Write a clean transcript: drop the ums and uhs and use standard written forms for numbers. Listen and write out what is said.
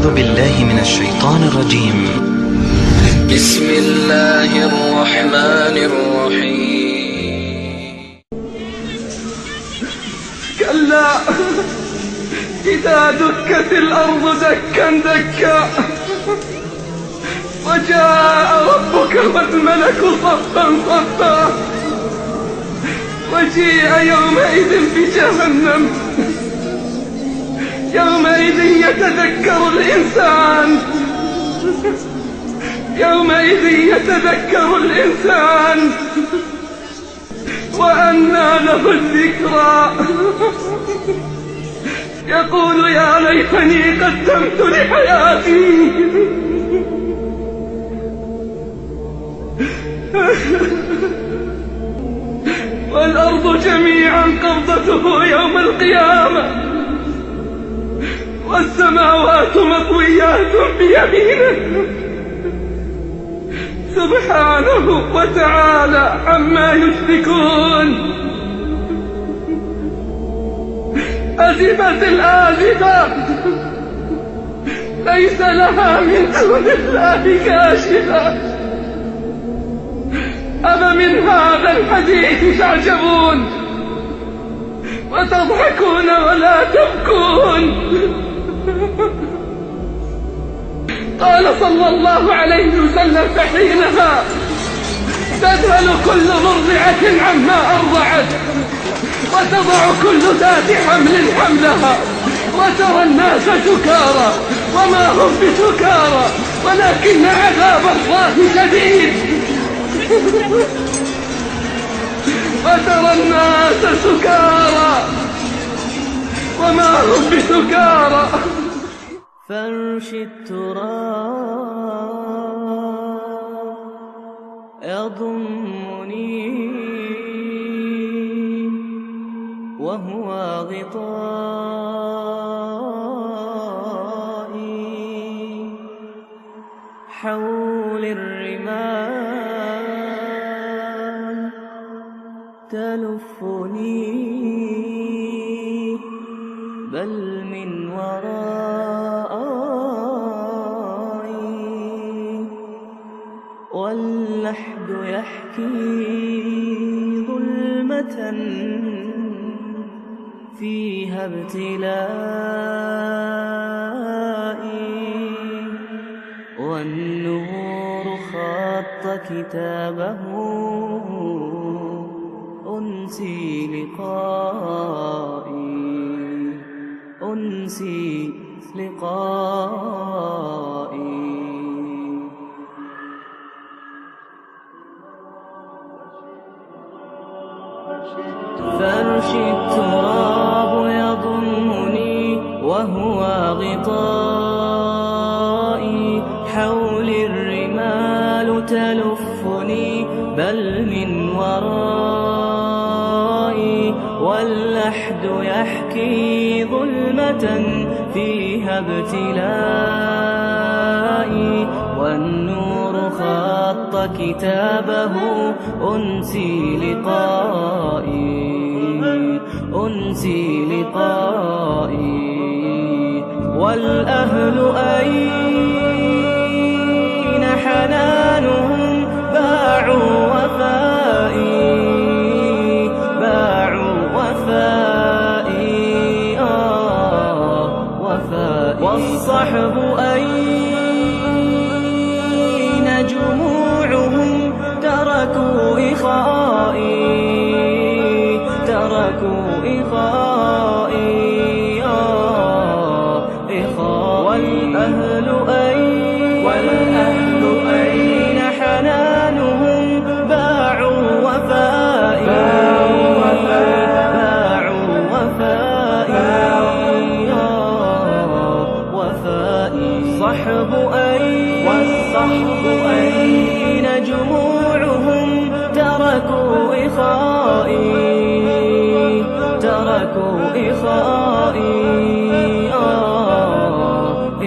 أعوذ بالله من الشيطان الرجيم. بسم الله الرحمن الرحيم. كلا إذا دكت الأرض دكا دكا وجاء ربك والملك صفا صفا وجيء يومئذ بجهنم يومئذ يتذكر الإنسان يومئذ يتذكر الإنسان وأنى له الذكرى يقول يا ليتني قدمت لحياتي والأرض جميعا قبضته يوم القيامة والسماوات مطويات بيمينه سبحانه وتعالى عما يشركون. أزفت الآزفة ليس لها من دون الله كاشفة أفمن هذا الحديث تعجبون وتضحكون ولا تبكون. قال صلى الله عليه وسلم فحينها تذهل كل مرضعة عما أرضعت وتضع كل ذات حمل حملها وترى الناس سكارى وما هم بسكارى ولكن عذاب الله شديد. وترى الناس سكارى وما هم بسكارى. فرش التراب يضمني وهو غطائي حول الرمال تلفني بل من ورائي واللحد يحكي ظلمة فيها ابتلائي والنور خط كتابه أنسي لقائي أنسي لقائي. فرش التراب يضمني وهو غطائي حول الرمال تلفني بل من ورائي واللحد يحكي ظلمة فيها ابتلائي والنور خط كتابه أنسي لقائي أنسي لقائي. والأهل أين حنانهم باعوا وفائي باعوا وفائي وفائي. والصحب أين جموعهم تركوا إخائي تركوا إخائي إخائي. والأهل